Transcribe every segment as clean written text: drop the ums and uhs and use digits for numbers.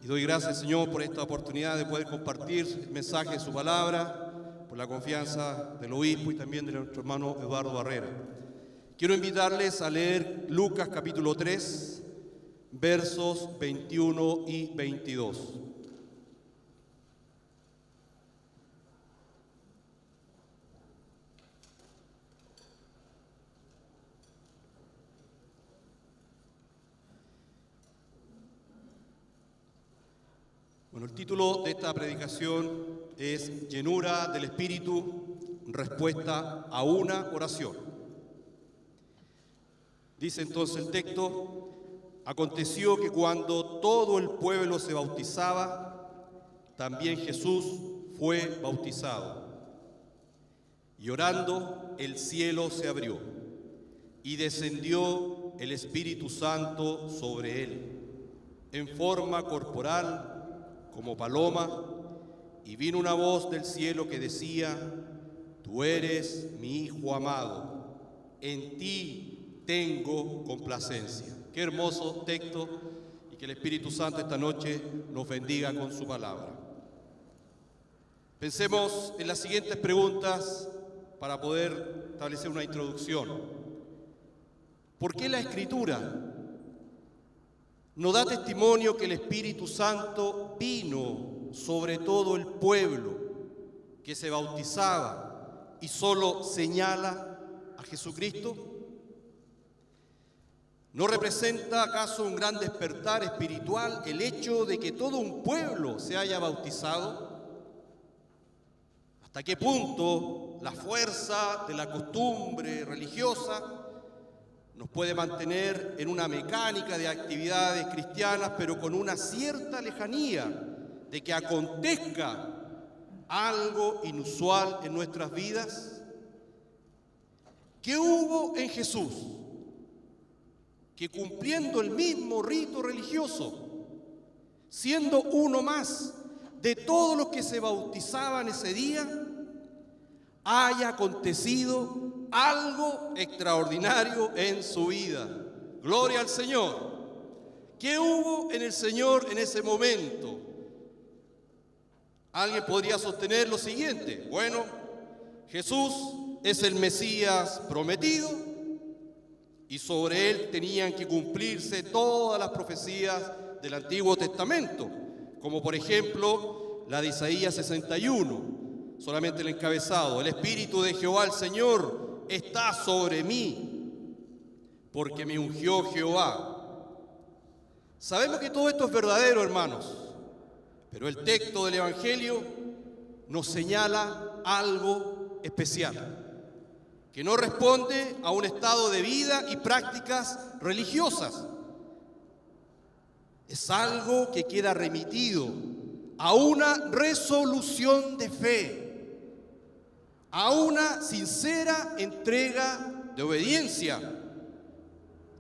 Y doy gracias, Señor, por esta oportunidad de poder compartir el mensaje de su palabra, por la confianza del obispo y también de nuestro hermano Eduardo Barrera. Quiero invitarles a leer Lucas capítulo 3, versos 21 y 22. Bueno, el título de esta predicación es Llenura del Espíritu, respuesta a una oración. Dice entonces el texto: aconteció que cuando todo el pueblo se bautizaba, también Jesús fue bautizado. Y orando, el cielo se abrió, y descendió el Espíritu Santo sobre él, en forma corporal, como paloma, y vino una voz del cielo que decía: Tú eres mi Hijo amado, en ti tengo complacencia. Qué hermoso texto, y que el Espíritu Santo esta noche nos bendiga con su palabra. Pensemos en las siguientes preguntas para poder establecer una introducción. ¿Por qué la Escritura nos da testimonio que el Espíritu Santo vino sobre todo el pueblo que se bautizaba y solo señala a Jesucristo? ¿No representa acaso un gran despertar espiritual el hecho de que todo un pueblo se haya bautizado? ¿Hasta qué punto la fuerza de la costumbre religiosa nos puede mantener en una mecánica de actividades cristianas, pero con una cierta lejanía de que acontezca algo inusual en nuestras vidas? ¿Qué hubo en Jesús que, cumpliendo el mismo rito religioso, siendo uno más de todos los que se bautizaban ese día, haya acontecido algo extraordinario en su vida? Gloria al Señor. ¿Qué hubo en el Señor en ese momento? Alguien podría sostener lo siguiente: bueno, Jesús es el Mesías prometido y sobre él tenían que cumplirse todas las profecías del Antiguo Testamento, como por ejemplo la de Isaías 61, solamente el encabezado: el Espíritu de Jehová el Señor está sobre mí, porque me ungió Jehová. Sabemos que todo esto es verdadero, hermanos, pero el texto del Evangelio nos señala algo especial, que no responde a un estado de vida y prácticas religiosas. Es algo que queda remitido a una resolución de fe, a una sincera entrega de obediencia,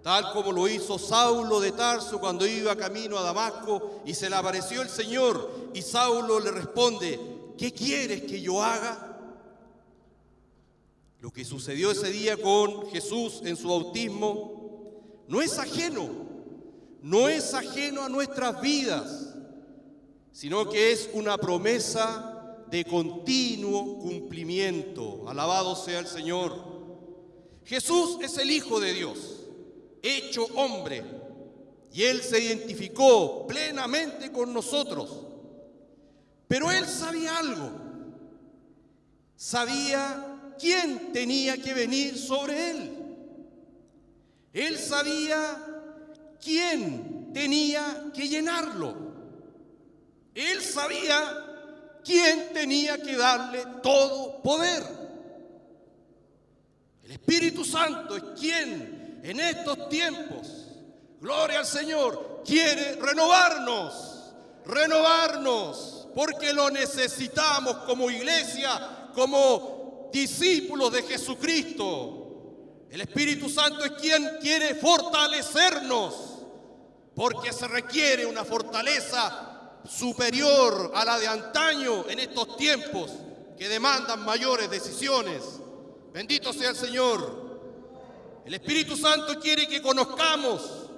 tal como lo hizo Saulo de Tarso cuando iba camino a Damasco y se le apareció el Señor, y Saulo le responde: ¿qué quieres que yo haga? Lo que sucedió ese día con Jesús en su bautismo no es ajeno a nuestras vidas, sino que es una promesa de continuo cumplimiento. Alabado sea el Señor. Jesús es el Hijo de Dios, hecho hombre, y Él se identificó plenamente con nosotros. Pero Él sabía algo, sabía quién tenía que venir sobre Él. Él sabía quién tenía que llenarlo. Él sabía quién tenía que darle todo poder. El Espíritu Santo es quien en estos tiempos, gloria al Señor, quiere renovarnos, porque lo necesitamos como iglesia, como discípulos de Jesucristo. El Espíritu Santo es quien quiere fortalecernos, porque se requiere una fortaleza superior a la de antaño en estos tiempos que demandan mayores decisiones. Bendito sea el Señor. El Espíritu Santo quiere que conozcamos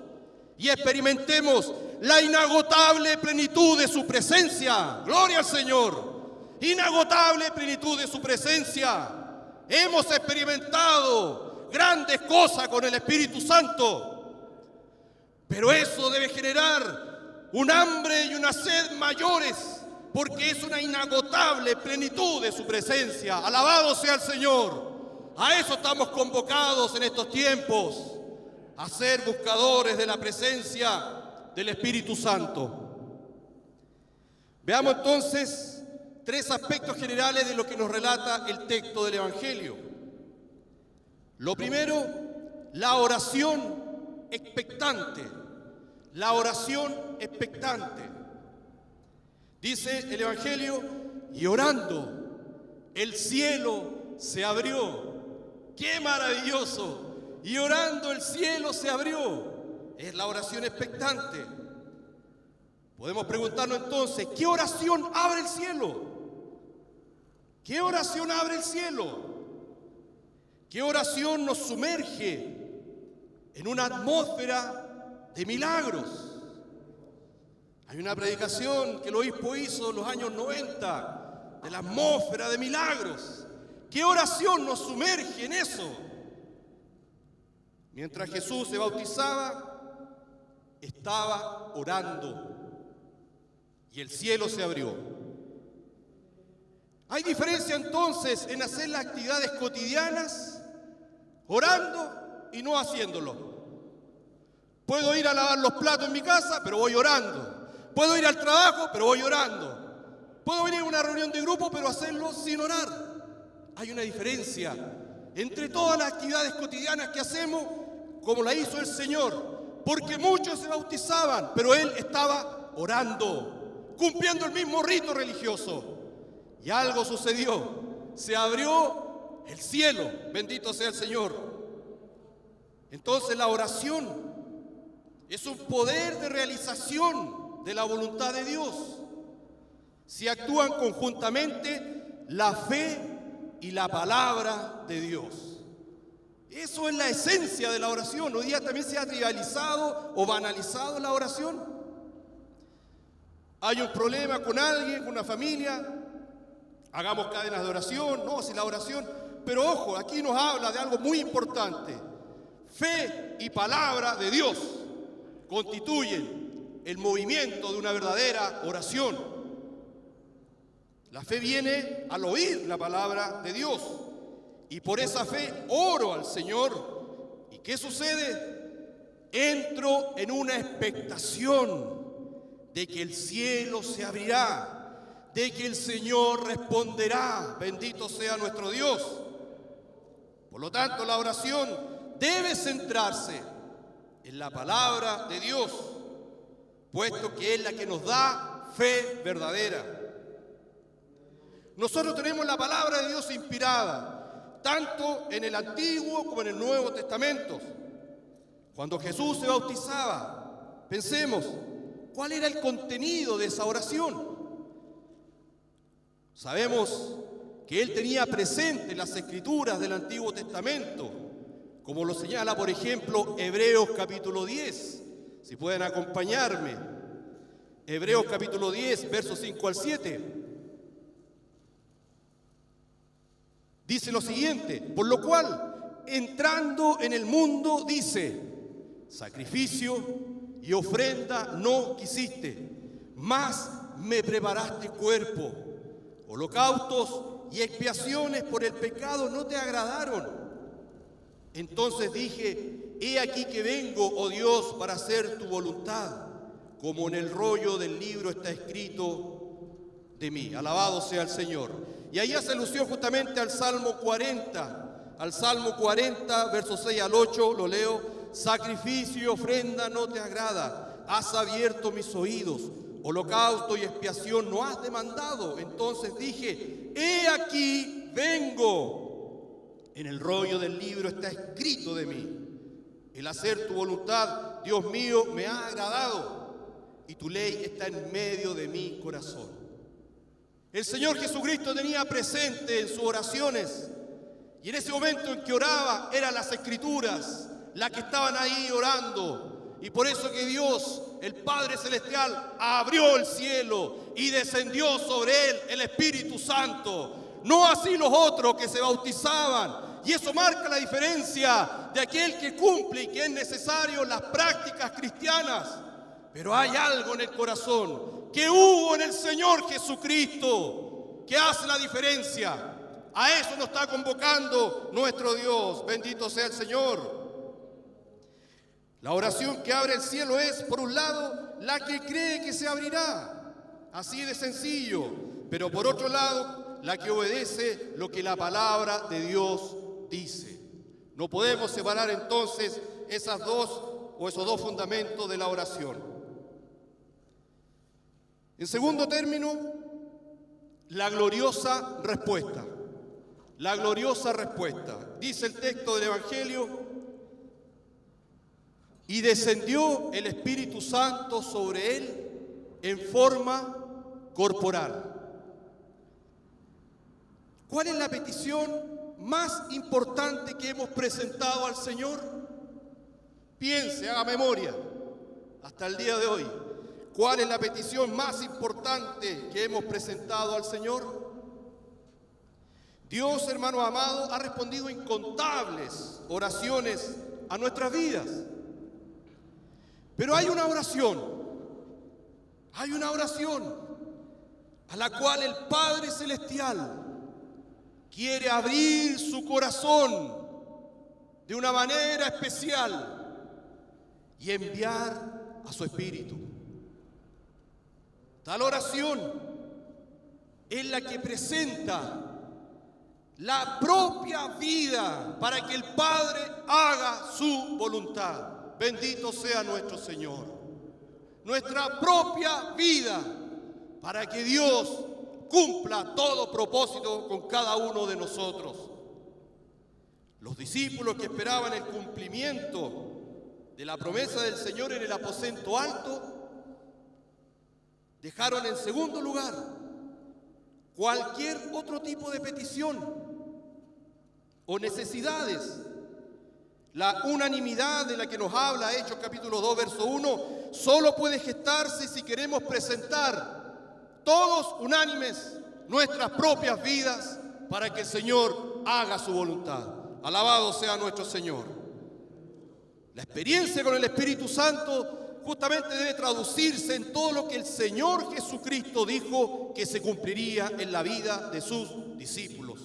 y experimentemos la inagotable plenitud de su presencia. Gloria al Señor. Inagotable plenitud de su presencia. Hemos experimentado grandes cosas con el Espíritu Santo, pero eso debe generar un hambre y una sed mayores, porque es una inagotable plenitud de su presencia. Alabado sea el Señor. A eso estamos convocados en estos tiempos, a ser buscadores de la presencia del Espíritu Santo. Veamos entonces 3 aspectos generales de lo que nos relata el texto del Evangelio. Lo primero, la oración expectante. La oración expectante. Dice el Evangelio, y orando, el cielo se abrió. ¡Qué maravilloso! Y orando el cielo se abrió. Es la oración expectante. Podemos preguntarnos entonces, ¿qué oración abre el cielo? ¿Qué oración abre el cielo? ¿Qué oración nos sumerge en una atmósfera de milagros? Hay una predicación que el obispo hizo en los años 90 de la atmósfera de milagros. ¿Qué oración nos sumerge en eso? Mientras Jesús se bautizaba, estaba orando y el cielo se abrió. Hay diferencia entonces en hacer las actividades cotidianas orando y no haciéndolo. Puedo ir a lavar los platos en mi casa, pero voy orando. Puedo ir al trabajo, pero voy orando. Puedo venir a una reunión de grupo, pero hacerlo sin orar. Hay una diferencia entre todas las actividades cotidianas que hacemos, como la hizo el Señor, porque muchos se bautizaban, pero Él estaba orando, cumpliendo el mismo rito religioso. Y algo sucedió, se abrió el cielo, bendito sea el Señor. Entonces la oración es un poder de realización de la voluntad de Dios. Si actúan conjuntamente la fe y la palabra de Dios. Eso es la esencia de la oración. Hoy día también se ha trivializado o banalizado la oración. Hay un problema con alguien, con una familia, hagamos cadenas de oración, no, si la oración, pero ojo, aquí nos habla de algo muy importante. Fe y palabra de Dios constituyen el movimiento de una verdadera oración. La fe viene al oír la palabra de Dios. Y por esa fe oro al Señor. ¿Y qué sucede? Entro en una expectación de que el cielo se abrirá, de que el Señor responderá. Bendito sea nuestro Dios. Por lo tanto, la oración debe centrarse en la palabra de Dios, puesto que es la que nos da fe verdadera. Nosotros tenemos la palabra de Dios inspirada, tanto en el Antiguo como en el Nuevo Testamento. Cuando Jesús se bautizaba, pensemos, ¿cuál era el contenido de esa oración? Sabemos que Él tenía presente las Escrituras del Antiguo Testamento, como lo señala, por ejemplo, Hebreos capítulo 10. Si pueden acompañarme. Hebreos capítulo 10, versos 5 al 7. Dice lo siguiente: por lo cual, entrando en el mundo, dice, sacrificio y ofrenda no quisiste, mas me preparaste cuerpo. Holocaustos y expiaciones por el pecado no te agradaron. Entonces dije, he aquí que vengo, oh Dios, para hacer tu voluntad, como en el rollo del libro está escrito de mí. Alabado sea el Señor. Y ahí hace alusión justamente al Salmo 40. Al Salmo 40, versos 6 al 8, lo leo. Sacrificio y ofrenda no te agrada. Has abierto mis oídos. Holocausto y expiación no has demandado. Entonces dije, he aquí vengo. En el rollo del libro está escrito de mí. El hacer tu voluntad, Dios mío, me ha agradado. Y tu ley está en medio de mi corazón. El Señor Jesucristo tenía presente en sus oraciones, y en ese momento en que oraba, eran las Escrituras las que estaban ahí orando. Y por eso que Dios, el Padre Celestial abrió el cielo y descendió sobre él el Espíritu Santo. No así los otros que se bautizaban. Y eso marca la diferencia de aquel que cumple y que es necesario las prácticas cristianas. Pero hay algo en el corazón que hubo en el Señor Jesucristo que hace la diferencia. A eso nos está convocando nuestro Dios. Bendito sea el Señor. La oración que abre el cielo es, por un lado, la que cree que se abrirá. Así de sencillo. Pero por otro lado, la que obedece lo que la palabra de Dios dice. No podemos separar entonces esos dos fundamentos de la oración. En segundo término, la gloriosa respuesta. La gloriosa respuesta. Dice el texto del Evangelio: y descendió el Espíritu Santo sobre él en forma corporal. ¿Cuál es la petición más importante que hemos presentado al Señor? Piense, haga memoria, hasta el día de hoy. ¿Cuál es la petición más importante que hemos presentado al Señor? Dios, hermanos amados, ha respondido incontables oraciones a nuestras vidas. Pero hay una oración a la cual el Padre Celestial quiere abrir su corazón de una manera especial y enviar a su Espíritu. Tal oración es la que presenta la propia vida para que el Padre haga su voluntad. Bendito sea nuestro Señor. Nuestra propia vida para que Dios cumpla todo propósito con cada uno de nosotros. Los discípulos que esperaban el cumplimiento de la promesa del Señor en el aposento alto dejaron en segundo lugar cualquier otro tipo de petición o necesidades. La unanimidad de la que nos habla Hechos capítulo 2, verso 1, solo puede gestarse si queremos presentar todos unánimes nuestras propias vidas para que el Señor haga su voluntad. Alabado sea nuestro Señor. La experiencia con el Espíritu Santo justamente debe traducirse en todo lo que el Señor Jesucristo dijo que se cumpliría en la vida de sus discípulos.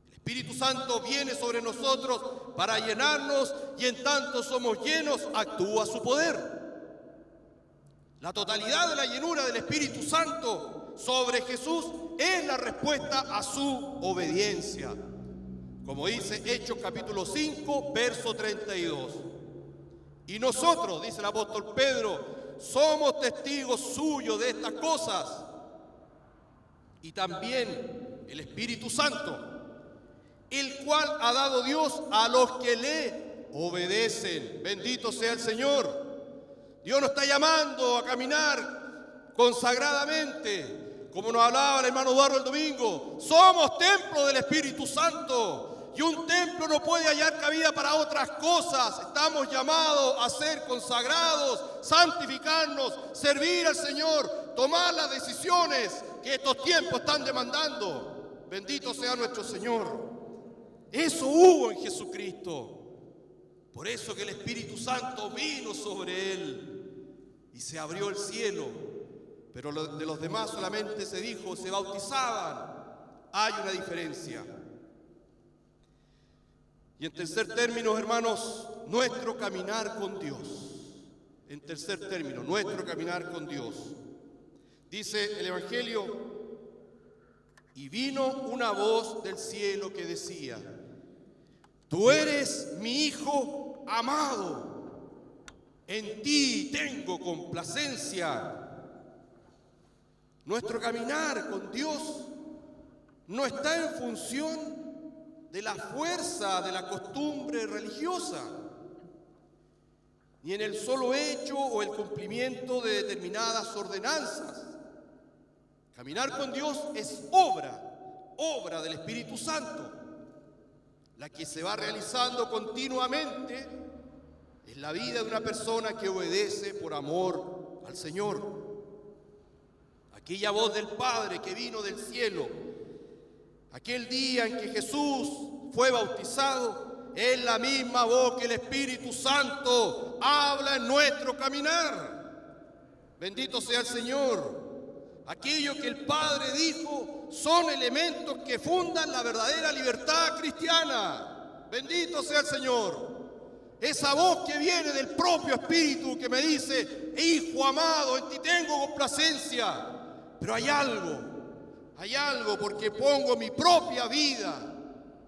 El Espíritu Santo viene sobre nosotros para llenarnos y en tanto somos llenos, actúa su poder. La totalidad de la llenura del Espíritu Santo sobre Jesús es la respuesta a su obediencia. Como dice Hechos capítulo 5, verso 32. Y nosotros, dice el apóstol Pedro, somos testigos suyos de estas cosas. Y también el Espíritu Santo, el cual ha dado Dios a los que le obedecen. Bendito sea el Señor. Dios nos está llamando a caminar consagradamente, como nos hablaba el hermano Eduardo el domingo. Somos templo del Espíritu Santo y un templo no puede hallar cabida para otras cosas. Estamos llamados a ser consagrados, santificarnos, servir al Señor, tomar las decisiones que estos tiempos están demandando. Bendito sea nuestro Señor. Eso hubo en Jesucristo. Por eso que el Espíritu Santo vino sobre él y se abrió el cielo. Pero de los demás solamente se dijo, se bautizaban. Hay una diferencia. Y en tercer término, hermanos, nuestro caminar con Dios. En tercer término, nuestro caminar con Dios. Dice el Evangelio: y vino una voz del cielo que decía: tú eres mi Hijo amado, en ti tengo complacencia. Nuestro caminar con Dios no está en función de la fuerza de la costumbre religiosa, ni en el solo hecho o el cumplimiento de determinadas ordenanzas. Caminar con Dios es obra del Espíritu Santo, la que se va realizando continuamente Es la vida de una persona que obedece por amor al Señor. Aquella voz del Padre que vino del cielo, aquel día en que Jesús fue bautizado, es la misma voz que el Espíritu Santo habla en nuestro caminar. Bendito sea el Señor. Aquello que el Padre dijo son elementos que fundan la verdadera libertad cristiana. Bendito sea el Señor. Esa voz que viene del propio Espíritu que me dice: hijo amado, en ti tengo complacencia. Pero hay algo, porque pongo mi propia vida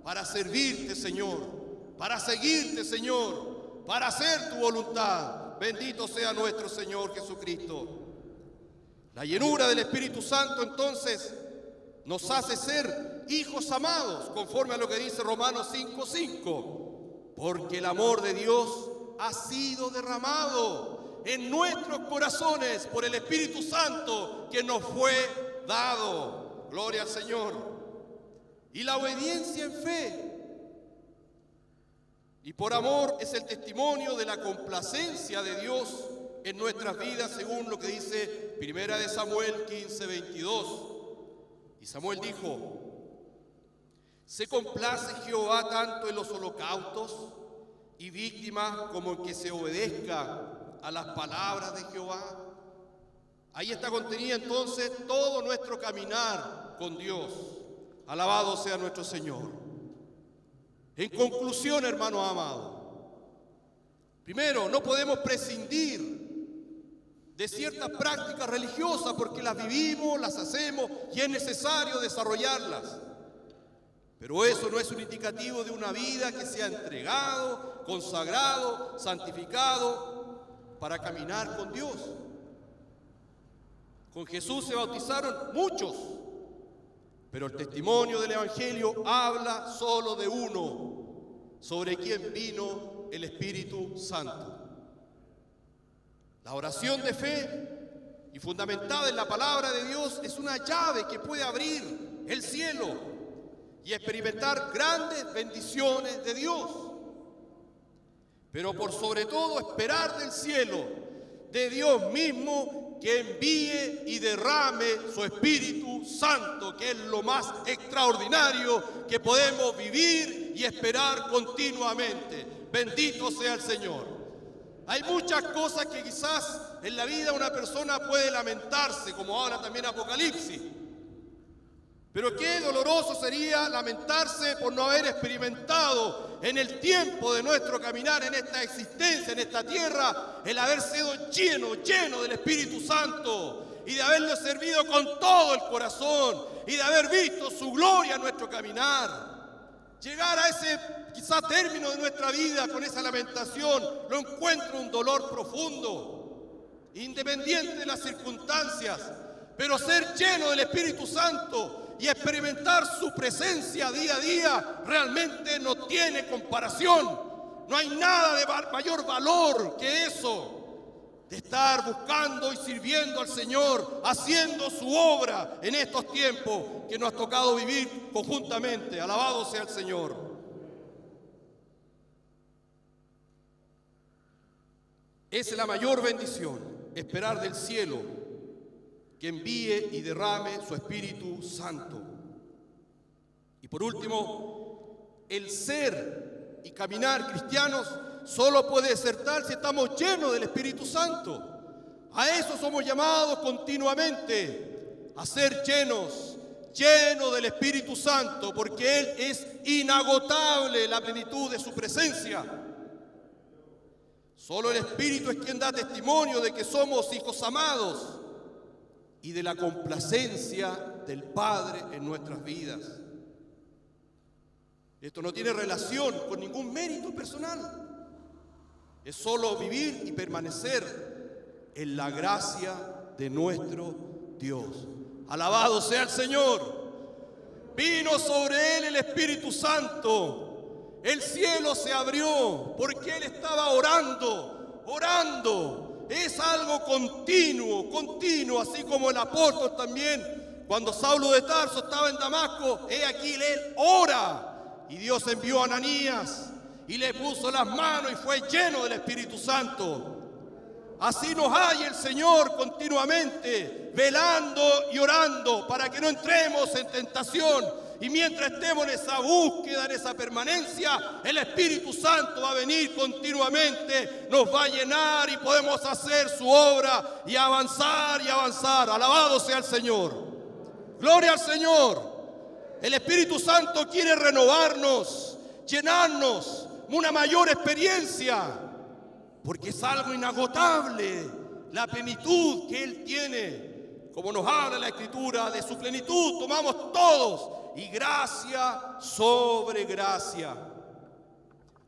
para servirte, Señor, para seguirte, Señor, para hacer tu voluntad. Bendito sea nuestro Señor Jesucristo. La llenura del Espíritu Santo entonces nos hace ser hijos amados, conforme a lo que dice Romanos 5:5, porque el amor de Dios ha sido derramado en nuestros corazones por el Espíritu Santo que nos fue dado. Gloria al Señor. Y la obediencia en fe y por amor es el testimonio de la complacencia de Dios en nuestras vidas, según lo que dice 1 Samuel 15:22. Y Samuel dijo: ¿se complace Jehová tanto en los holocaustos y víctimas como en que se obedezca a las palabras de Jehová? Ahí está contenida entonces todo nuestro caminar con Dios. Alabado sea nuestro Señor. En conclusión, hermano amado, primero, no podemos prescindir de ciertas prácticas religiosas porque las vivimos, las hacemos y es necesario desarrollarlas. Pero eso no es un indicativo de una vida que sea entregado, consagrado, santificado para caminar con Dios. Con Jesús se bautizaron muchos, pero el testimonio del Evangelio habla solo de uno, sobre quien vino el Espíritu Santo. La oración de fe y fundamentada en la palabra de Dios es una llave que puede abrir el cielo y experimentar grandes bendiciones de Dios. Pero por sobre todo esperar del cielo, de Dios mismo, que envíe y derrame su Espíritu Santo, que es lo más extraordinario que podemos vivir y esperar continuamente. Bendito sea el Señor. Hay muchas cosas que quizás en la vida una persona puede lamentarse, como habla también Apocalipsis. Pero qué doloroso sería lamentarse por no haber experimentado en el tiempo de nuestro caminar, en esta existencia, en esta tierra, el haber sido lleno del Espíritu Santo y de haberlo servido con todo el corazón y de haber visto su gloria en nuestro caminar. Llegar a ese quizá término de nuestra vida con esa lamentación, lo encuentro un dolor profundo, independiente de las circunstancias, pero ser lleno del Espíritu Santo y experimentar su presencia día a día realmente no tiene comparación. No hay nada de mayor valor que eso, de estar buscando y sirviendo al Señor, haciendo su obra en estos tiempos que nos ha tocado vivir conjuntamente. Alabado sea el Señor. Es la mayor bendición, esperar del cielo que envíe y derrame su Espíritu Santo. Y por último, el ser y caminar cristianos solo puede ser tal si estamos llenos del Espíritu Santo. A eso somos llamados continuamente, a ser llenos del Espíritu Santo, porque Él es inagotable la plenitud de su presencia. Solo el Espíritu es quien da testimonio de que somos hijos amados y de la complacencia del Padre en nuestras vidas. Esto no tiene relación con ningún mérito personal. Es solo vivir y permanecer en la gracia de nuestro Dios. Alabado sea el Señor. Vino sobre él el Espíritu Santo. El cielo se abrió porque él estaba orando. Es algo continuo, así como el apóstol también, cuando Saulo de Tarso estaba en Damasco, he aquí él ora. Y Dios envió a Ananías. y le puso las manos y fue lleno del Espíritu Santo. Así nos hay el Señor continuamente, velando y orando para que no entremos en tentación. Y mientras estemos en esa búsqueda, en esa permanencia, el Espíritu Santo va a venir continuamente, nos va a llenar y podemos hacer su obra y avanzar y avanzar. Alabado sea el Señor. Gloria al Señor. El Espíritu Santo quiere renovarnos, llenarnos, una mayor experiencia. Porque es algo inagotable la plenitud que Él tiene. Como nos habla la Escritura, de su plenitud tomamos todos. Y gracia sobre gracia.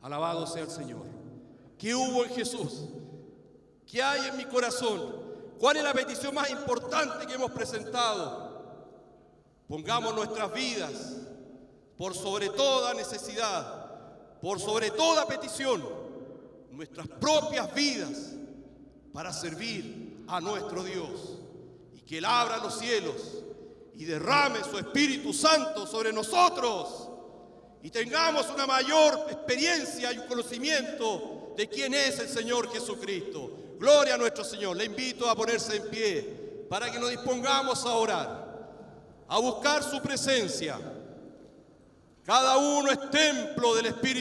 Alabado sea el Señor. ¿Qué hubo en Jesús? ¿Qué hay en mi corazón? ¿Cuál es la petición más importante que hemos presentado? Pongamos nuestras vidas por sobre toda necesidad, por sobre toda petición, nuestras propias vidas para servir a nuestro Dios, y que Él abra los cielos y derrame su Espíritu Santo sobre nosotros y tengamos una mayor experiencia y un conocimiento de quién es el Señor Jesucristo. Gloria a nuestro Señor. Le invito a ponerse en pie para que nos dispongamos a orar, a buscar su presencia. Cada uno es templo del Espíritu